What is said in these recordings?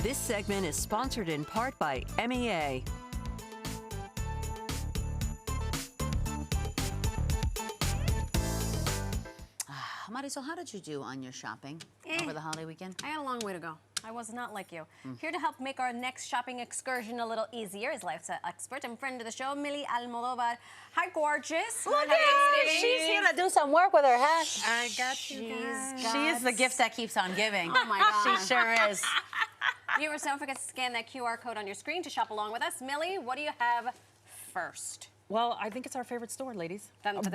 This segment is sponsored in part by MEA. Marisol, how did you do on your shopping over the holiday weekend? I had a long way to go. I was not like you. Here to help make our next shopping excursion a little easier is lifestyle expert and friend of the show, Milly Almodovar. Hi, gorgeous. Look at her. She's here to do some work with her hair. I got you guys. She is the gift that keeps on giving. Oh, my God. She sure is. Viewers, don't forget to scan that QR code on your screen to shop along with us. Milly, what do you have first? Well, I think it's our favorite store, ladies. Burlington.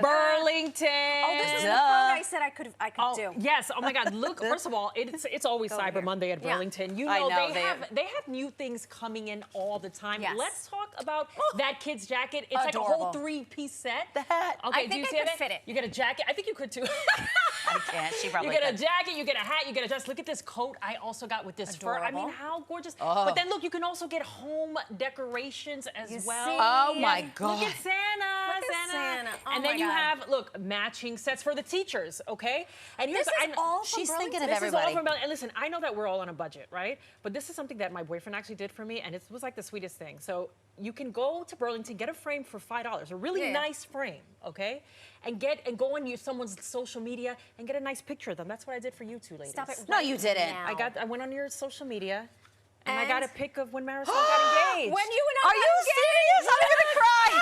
Oh, this is the code I said I could do. Yes. Oh my God. Look. First of all, it's always Cyber Monday at Burlington. You know, they have new things coming in all the time. Yes. Let's talk about that kid's jacket. It's Adorable. like a whole 3-piece set. The hat. Okay. I think do you I see could that? fit it. You get a jacket. I think you could too. I can't. She probably You get a could. jacket. You get a hat. You get a dress. Look at this coat I also got with this fur. I mean, how gorgeous. Oh. But then look, you can also get home decorations as well. see? Oh my God. Look at Santa. Look at Santa. Oh and my then you God. have, look, matching sets for the teachers, okay? And This is all from She's thinking Burlington? of this everybody. is all from Burlington. And listen, I know that we're all on a budget, right? But this is something that my boyfriend actually did for me, and it was like the sweetest thing. So you can go to Burlington, get a frame for $5, a really nice frame, okay? And go on someone's social media and get a nice picture of them. That's what I did for you two ladies. Stop it. No, you didn't. now. I went on your social media, and I And? got a pic of when Marisol got engaged. When you and I Are you serious? I'm gonna cry.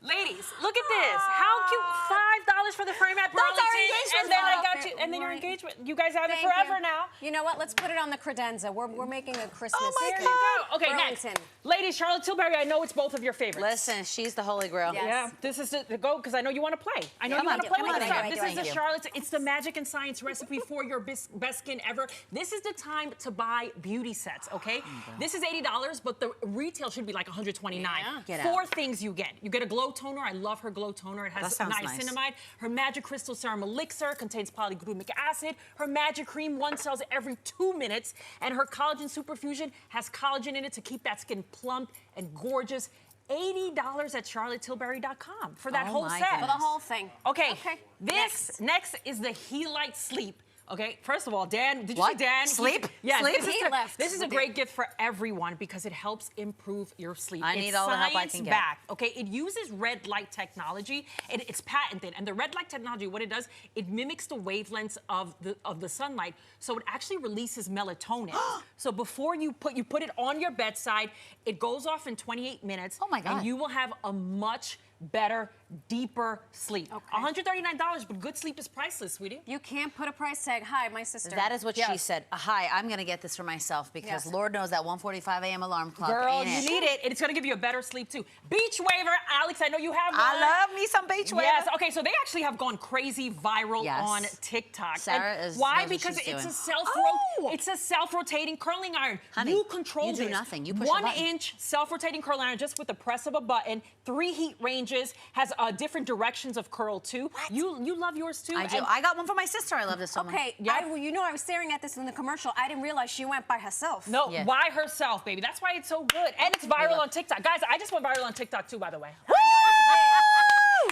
Ladies, look at this. How cute. $5 for the frame at Burlington. engagement And then I got outfit. you, and then your Right. engagement. You guys have it Thank forever you. now. You know what? Let's put it on the credenza. We're making a Christmas. Oh my here. God. Okay, next. Burlington. Ladies, Charlotte Tilbury, I know it's both of your favorites. Listen, she's the holy grail. Yes. Yeah, this is the go, because I know you want to play. I know Come you want on, to play come with on, this thank stuff. you, This is thank the you. Charlotte's, it's the magic and science recipe for your best skin ever. This is the time to buy beauty sets, okay? This is $80, but the retail should be like $129. Yeah. Get Four out. things you get. You get a glow toner. I love her glow toner. It has That sounds nice. niacinamide. Her Magic Crystal Serum Elixir contains polyglucamic acid. Her Magic Cream, one sells every 2 minutes. And her Collagen Superfusion has collagen in it to keep that skin plump and gorgeous. $80 at charlottetilbury.com for that Oh whole my set. For the whole thing. Okay, Okay. this next is the Helight Sleep. Okay, first of all, Dan, did you What? see Dan? Sleep? Yes, Sleep? this He is left this is a with great gift for everyone because it helps improve your sleep. I need all the help I can get. Back, okay? It uses red light technology, and it's patented. And the red light technology, what it does, it mimics the wavelengths of the sunlight, so it actually releases melatonin. So before you put it on your bedside, it goes off in 28 minutes. Oh my God. And you will have a much better, deeper sleep. Okay. $139, but good sleep is priceless, sweetie. You can't put a price tag. Hi, my sister. That is what she Yes. said. Hi, I'm gonna get this for myself because Yes. Lord knows that 1:45 a.m. alarm clock Girl, ain't you it. need it, and it's gonna give you a better sleep too. Beach waiver, Alex, I know you have one. I love me some beach wear. Yes, okay, so they actually have gone crazy viral Yes. on TikTok. Sarah And is- why? knows what Because she's it's doing. it's a self-rotating curling iron. Honey, you control you do this. nothing. You push a 1 button. inch self-rotating curling iron just with the press of a button. 3 heat ranges, has different directions of curl too. You love yours too. I do. And I got one for my sister. I love this so much. Okay, Yeah. you know I was staring at this in the commercial. I didn't realize she went by herself. no, Yeah. by herself, baby. That's why it's so good. And it's viral look. on TikTok. Guys, I just went viral on TikTok too, by the way. Woo!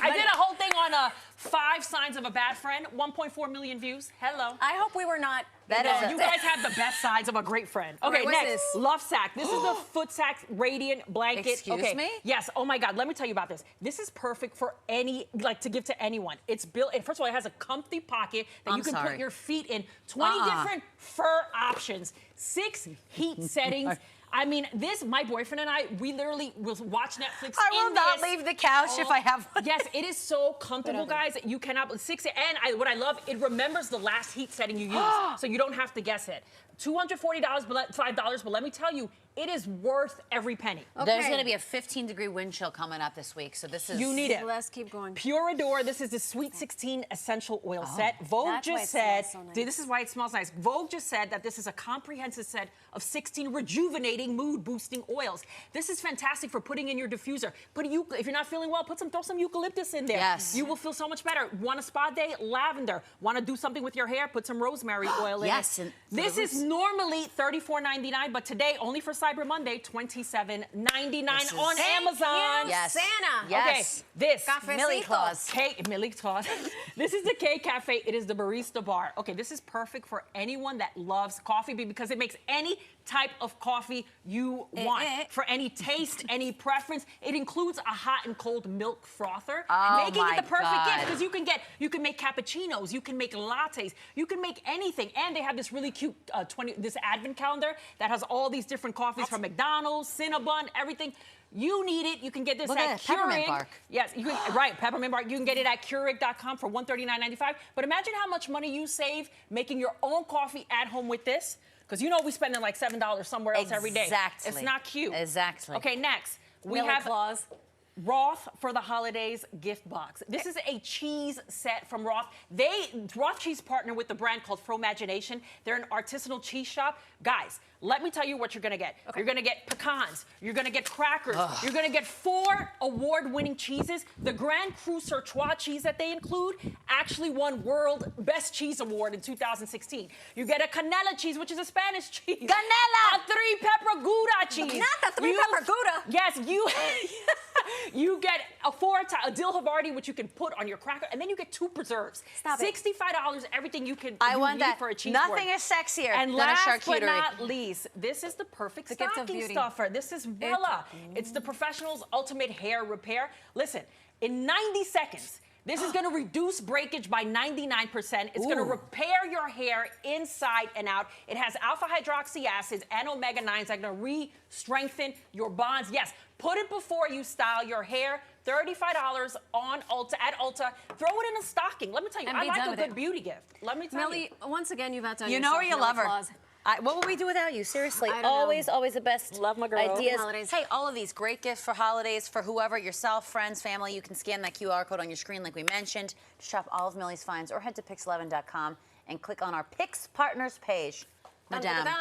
I did a whole thing on 5 signs of a bad friend. 1.4 million views. Hello. I hope we were not. That No, is you guys have the best sides of a great friend. Okay, Right, what's next, this? Lovesac. This is the Footsac Radiant Blanket. Excuse okay. me? Yes. Oh my God. Let me tell you about this. This is perfect for to give to anyone. It's built. And first of all, it has a comfy pocket that you can sorry. put your feet in. 20 different fur options. 6 heat settings. I mean, my boyfriend and I, we literally will watch Netflix. I will in not this. leave the couch if I have one. Yes, it is so comfortable, guys. You cannot 6. And what I love, it remembers the last heat setting you used, so you don't have to guess it. $240, $5, but let me tell you, it is worth every penny. There's Okay. going to be a 15-degree wind chill coming up this week, so this is... You need it. Let's keep going. Pure Adore, this is the Sweet 16 Essential Oil Set. Vogue That's why just it said, smells so nice. this is why it smells nice. Vogue just said that this is a comprehensive set of 16 rejuvenating, mood-boosting oils. This is fantastic for putting in your diffuser. If you're not feeling well, throw some eucalyptus in there. Yes. You will feel so much better. Want a spa day? Lavender. Want to do something with your hair? Put some rosemary oil in Yes, it. and for This the is roots. normally $34.99, but today, only for Cyber Cyber Monday, $27.99 on Thank Amazon. you, Yes. Santa. Yes. Okay, this Milly Cafecito. Claus. Milly Claus. This is the K-Café. It is the Barista Bar. Okay, this is perfect for anyone that loves coffee because it makes any type of coffee you want. For any taste, any preference. It includes a hot and cold milk frother, making it the perfect gift because you can make cappuccinos, you can make lattes, you can make anything. And they have this really cute this advent calendar that has all these different coffees from McDonald's, Cinnabon, everything. You need it. You can get this at peppermint Keurig. bark. Yes, you can, right, peppermint bark. You can get it at Keurig.com for $139.95. But imagine how much money you save making your own coffee at home with this. Because you know we spending like $7 somewhere else every day. Exactly. It's not cute. Exactly. Okay, next. We Milly have Claus. Roth for the holidays gift box. This is a cheese set from Roth. Roth cheese partner with the brand called Fromagination. They're an artisanal cheese shop. Guys, let me tell you what you're gonna get. You're gonna get pecans. You're gonna get crackers. You're gonna get 4 award-winning cheeses. The Grand Cru Surtrois cheese that they include actually won World Best Cheese Award in 2016. You get a canela cheese, which is a Spanish cheese. Canela! A 3-pepper Gouda cheese. Not the 3-pepper Gouda. Yes, you get a dill Havarti, which you can put on your cracker, and then you get 2 preserves. Stop it. $65, everything you need for a cheese Nothing board. is sexier And than a last charcuterie. but not least, this is the perfect gift of stocking beauty. stuffer. This is Wella. It's the professional's ultimate hair repair. Listen, in 90 seconds, this is going to reduce breakage by 99%. It's going to repair your hair inside and out. It has alpha hydroxy acids and omega-9s that are going to re-strengthen your bonds. Yes, put it before you style your hair. $35 on Ulta at Ulta. Throw it in a stocking. Let me tell you, And I be like done a with good it. beauty gift. Let me tell you. Milly, once again, you've outdone You know yourself, her, you Milly love her. Claus. What would we do without you? Seriously, I don't know. always the best. Love my girl. Ideas. Holidays. Hey, all of these great gifts for holidays for whoever, yourself, friends, family. You can scan that QR code on your screen, like we mentioned. Shop all of Milly's finds, or head to pix11.com and click on our Pix Partners page. Dun, Madame. dun, dun.